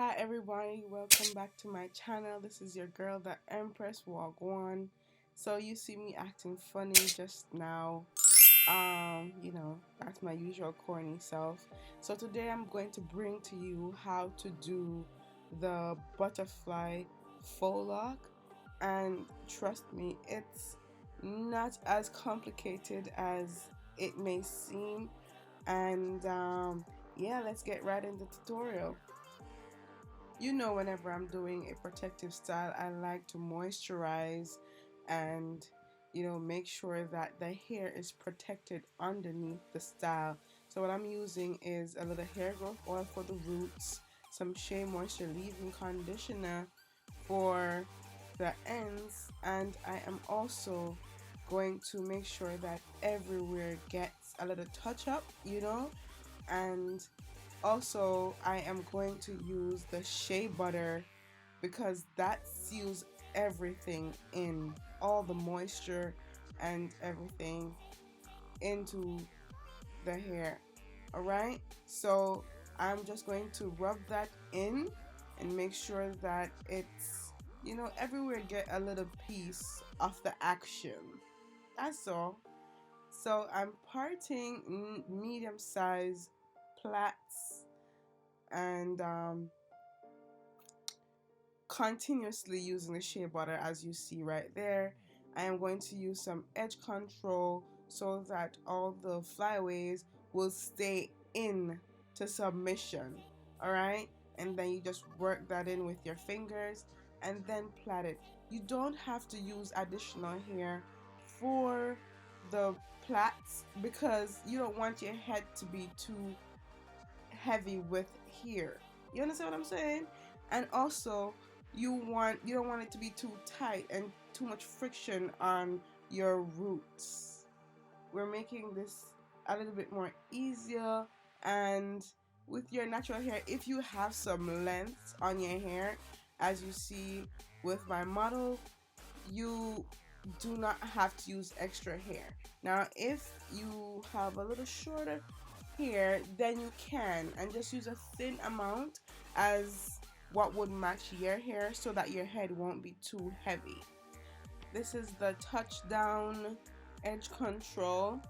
Hi everybody, welcome back to my channel. This is your girl Tha Emprezz Walk 1. So you see me acting funny just now. That's my usual corny self. So today I'm going to bring to you how to do the butterfly faux lock, and trust me, it's not as complicated as it may seem. And yeah, let's get right into the tutorial. Whenever I'm doing a protective style, I like to moisturize and make sure that the hair is protected underneath the style. So what I'm using is a little hair growth oil for the roots, some shea moisture leave-in conditioner for the ends, and I am also going to make sure that everywhere gets a little touch up, and also I am going to use the shea butter because that seals everything in, all the moisture and everything into the hair. Alright, so I'm just going to rub that in and make sure that it's, everywhere get a little piece of the action. That's all. So I'm parting medium size plaits and continuously using the shea butter, as you see right there. I am going to use some edge control so that all the flyaways will stay in to submission. Alright, and then you just work that in with your fingers and then plait it. You don't have to use additional hair for the plaits because you don't want your head to be too heavy with hair. You understand what I'm saying? And also you don't want it to be too tight and too much friction on your roots. We're making this a little bit more easier, and with your natural hair, if you have some length on your hair, as you see with my model, you do not have to use extra hair. Now if you have a little shorter hair, then you can, and just use a thin amount as what would match your hair so that your head won't be too heavy. This is the touchdown edge control,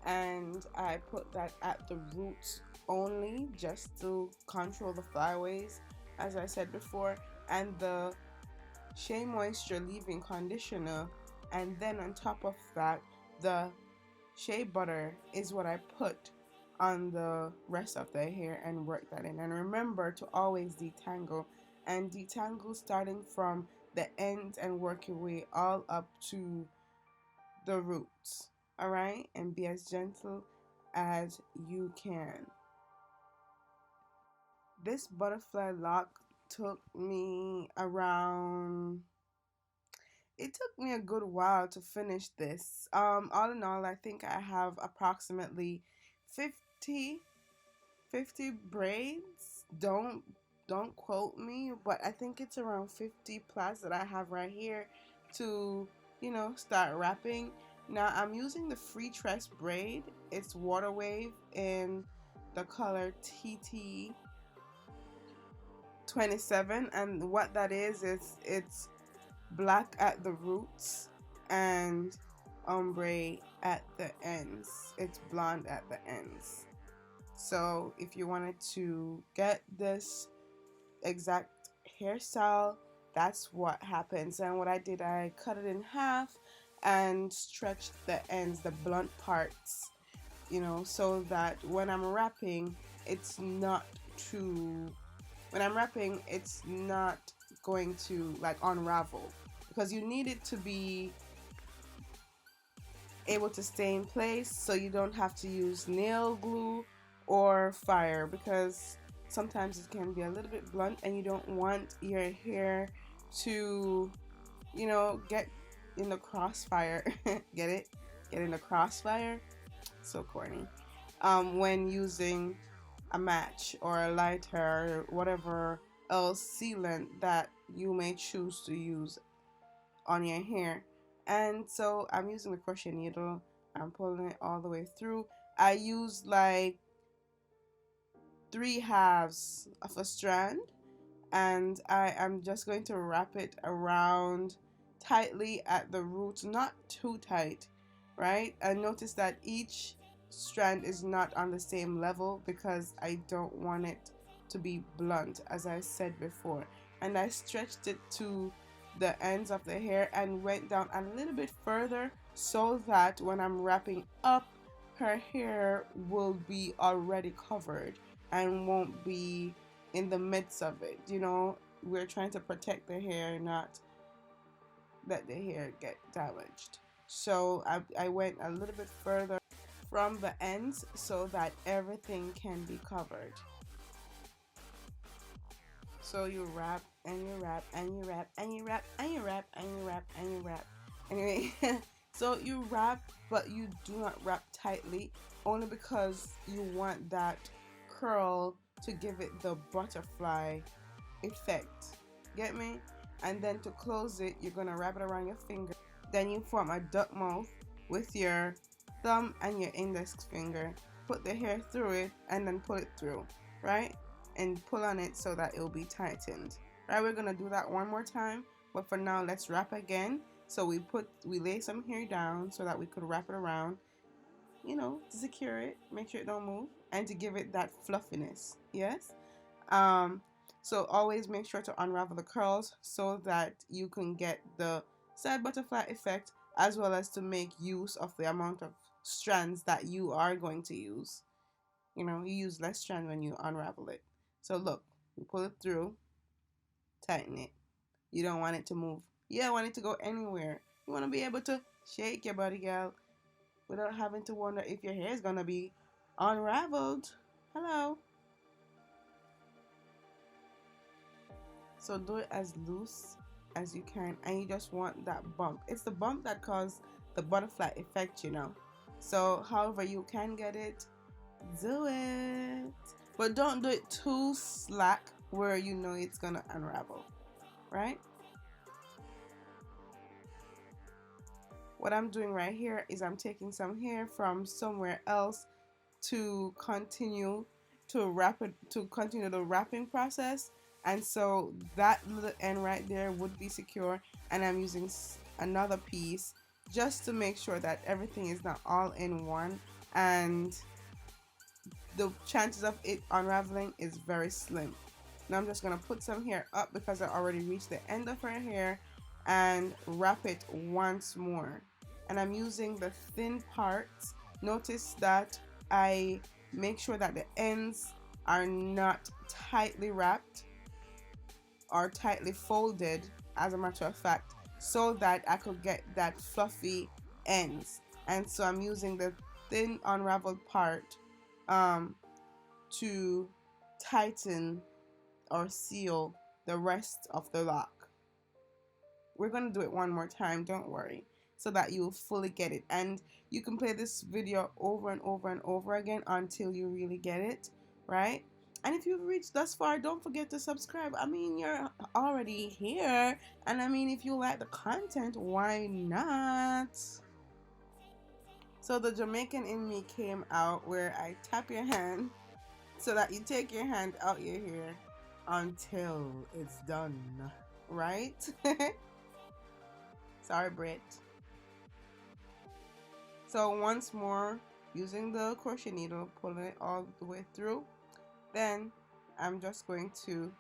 and I put that at the roots only just to control the flyaways, as I said before, and the shea moisture leave-in conditioner, and then on top of that the shea butter is what I put on the rest of the hair and work that in. And remember to always detangle, and detangle starting from the ends and work your way all up to the roots. Alright, and be as gentle as you can. This butterfly lock took me around, it took me a good while to finish this. All in all, I think I have approximately 50 braids. Don't quote me, but I think it's around 50 plus that I have right here to start wrapping. Now I'm using the Freetress braid. It's water wave in the color TT27, and what that is it's black at the roots and ombre at the ends. It's blonde at the ends. So if you wanted to get this exact hairstyle, that's what happens. And what I did, I cut it in half and stretched the ends, the blunt parts, so that when I'm wrapping, it's not going to like unravel, because you need it to be able to stay in place, so you don't have to use nail glue or fire, because sometimes it can be a little bit blunt and you don't want your hair to get in the crossfire. Get in the crossfire, so corny, when using a match or a lighter or whatever else sealant that you may choose to use on your hair. And so I'm using the crochet needle, I'm pulling it all the way through. I use like 3/2 of a strand, and I am just going to wrap it around tightly at the roots, not too tight, right? And notice that each strand is not on the same level because I don't want it to be blunt, as I said before. And I stretched it to the ends of the hair and went down a little bit further so that when I'm wrapping up, her hair will be already covered and won't be in the midst of it. You know, we're trying to protect the hair, not let the hair get damaged. So I went a little bit further from the ends so that everything can be covered. So you wrap and you wrap and you wrap and you wrap and you wrap and you wrap and you wrap. Anyway, so you wrap, but you do not wrap tightly, only because you want that curl to give it the butterfly effect. Get me? And then to close it, you're gonna wrap it around your finger. Then you form a duck mouth with your thumb and your index finger. Put the hair through it and then pull it through, right? And pull on it so that it will be tightened. Right, we're gonna do that one more time, but for now let's wrap again. So we lay some hair down so that we could wrap it around, you know, to secure it, make sure it don't move, and to give it that fluffiness. Yes. So always make sure to unravel the curls so that you can get the side butterfly effect, as well as to make use of the amount of strands that you are going to use. You know, you use less strand when you unravel it. So look, you pull it through, tighten it. You don't want it to move. You don't want it to go anywhere. You want to be able to shake your body, girl, without having to wonder if your hair is going to be unraveled. Hello. So do it as loose as you can, and you just want that bump. It's the bump that causes the butterfly effect, you know. So however you can get it, do it. But don't do it too slack where you know it's gonna unravel, right? What I'm doing right here is I'm taking some hair from somewhere else to continue the wrapping process, and so that little end right there would be secure, and I'm using another piece just to make sure that everything is not all in one, and the chances of it unraveling is very slim. Now I'm just gonna put some hair up because I already reached the end of her hair and wrap it once more. And I'm using the thin parts. Notice that I make sure that the ends are not tightly wrapped or tightly folded, as a matter of fact, so that I could get that fluffy ends. And so I'm using the thin unraveled part to tighten or seal the rest of the lock. We're going to do it one more time, don't worry, so that you will fully get it. And you can play this video over and over and over again until you really get it, right? And if you've reached thus far, don't forget to subscribe. I mean, you're already here. And I mean, if you like the content, why not? So the Jamaican in me came out where I tap your hand so that you take your hand out your hair until it's done, right? Sorry, Brit. So once more, using the crochet needle, pulling it all the way through. Then I'm just going to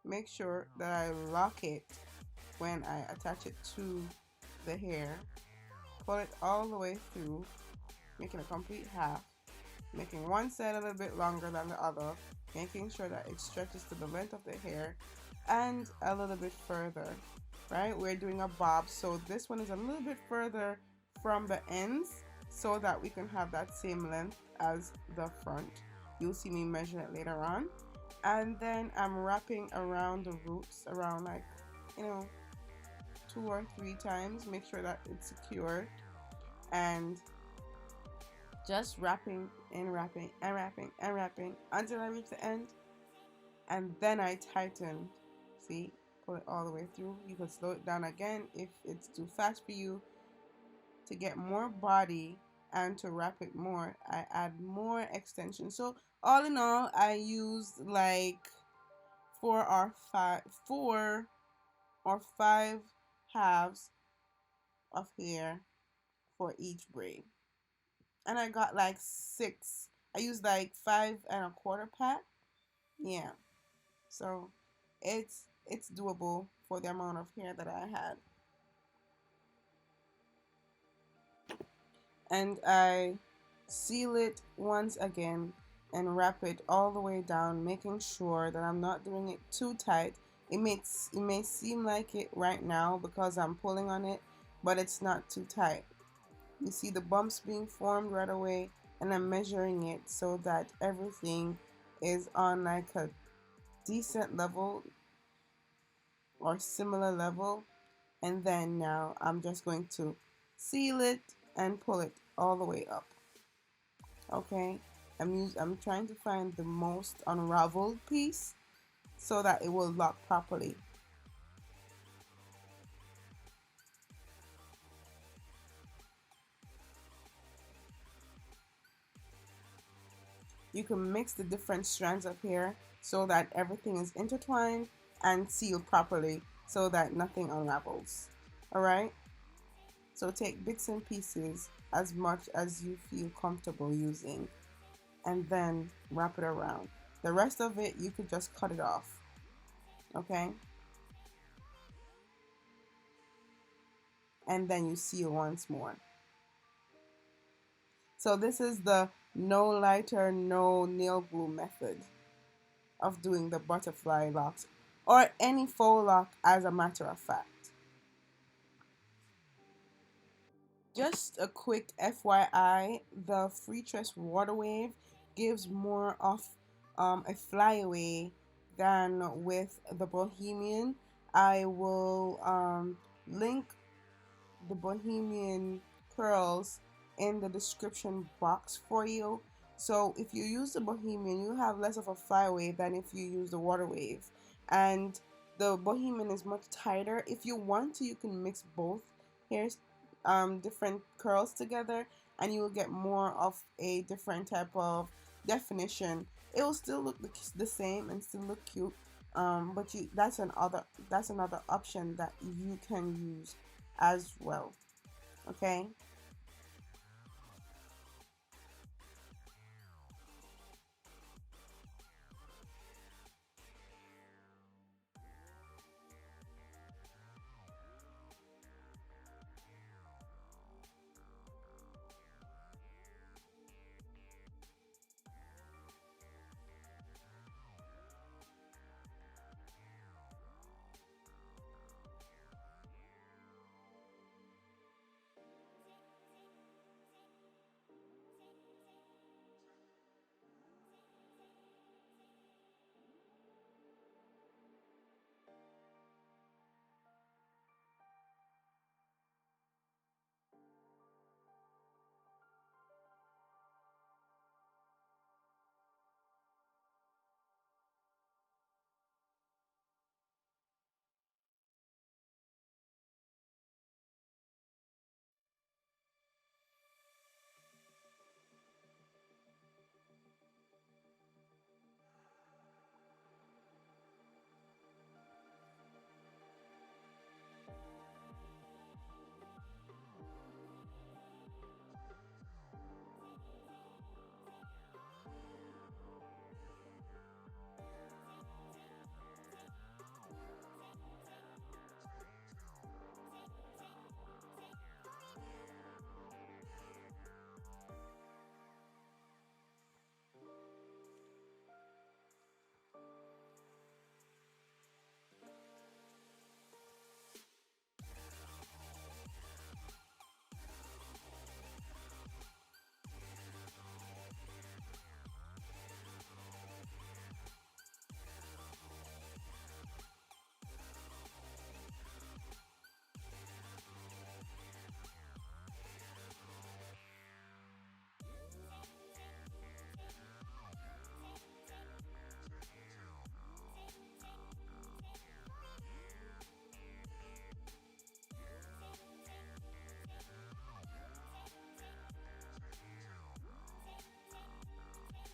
make sure that I lock it when I attach it to the hair. Pull it all the way through, making a complete half, making one side a little bit longer than the other, making sure that it stretches to the length of the hair and a little bit further, right? We're doing a bob, so this one is a little bit further from the ends so that we can have that same length as the front. You'll see me measure it later on. And then I'm wrapping around the roots around, like, you know, 2 or 3 times. Make sure that it's secure, and just wrapping and wrapping and wrapping and wrapping until I reach the end. And then I tighten. See, pull it all the way through. You can slow it down again if it's too fast for you. To get more body and to wrap it more, I add more extension. So all in all, I used like four or five halves of hair for each braid. And I got like 6. I used like 5 1/4 pack. Yeah. So it's doable for the amount of hair that I had. And I seal it once again and wrap it all the way down, making sure that I'm not doing it too tight. It may seem like it right now because I'm pulling on it, but it's not too tight. You see the bumps being formed right away, and I'm measuring it so that everything is on like a decent level or similar level. And then now I'm just going to seal it and pull it all the way up. Okay, I'm trying to find the most unraveled piece so that it will lock properly. You can mix the different strands of hair so that everything is intertwined and sealed properly so that nothing unravels. Alright? So take bits and pieces as much as you feel comfortable using and then wrap it around. The rest of it, you could just cut it off. Okay? And then you seal once more. So this is the no lighter, no nail glue method of doing the butterfly locks, or any faux lock as a matter of fact. Just a quick FYI, the Freetress water wave gives more of a flyaway than with the bohemian. I will link the bohemian curls in the description box for you. So if you use the bohemian, you have less of a flyaway than if you use the water wave, and the bohemian is much tighter. If you want to, you can mix both hairs, different curls together, and you will get more of a different type of definition. It will still look the same and still look cute, but that's another option that you can use as well. Okay.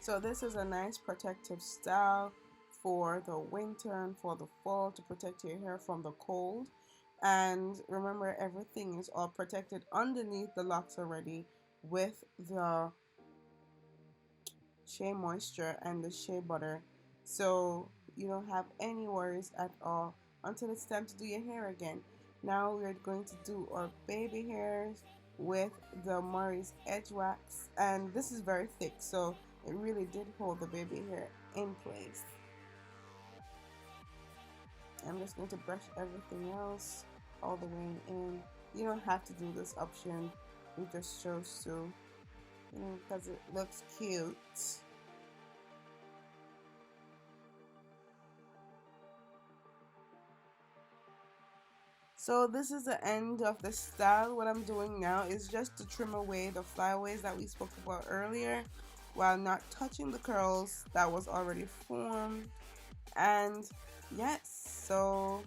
So this is a nice protective style for the winter and for the fall to protect your hair from the cold. And remember, everything is all protected underneath the locks already with the shea moisture and the shea butter, so you don't have any worries at all until it's time to do your hair again. Now we're going to do our baby hairs with the Murray's Edge Wax, and this is very thick, so it really did hold the baby hair in place. I'm just going to brush everything else all the way in. You don't have to do this option, it just shows to, because it looks cute. So this is the end of the style. What I'm doing now is just to trim away the flyaways that we spoke about earlier while not touching the curls that was already formed. And yes, so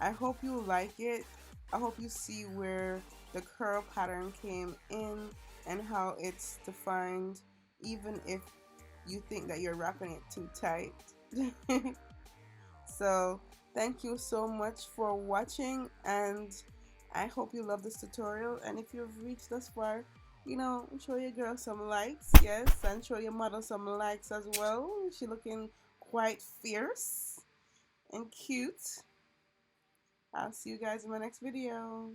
I hope you like it. I hope you see where the curl pattern came in and how it's defined, even if you think that you're wrapping it too tight. So thank you so much for watching, and I hope you love this tutorial. And if you've reached this far, show your girl some likes, yes, and show your model some likes as well. She's looking quite fierce and cute. I'll see you guys in my next video.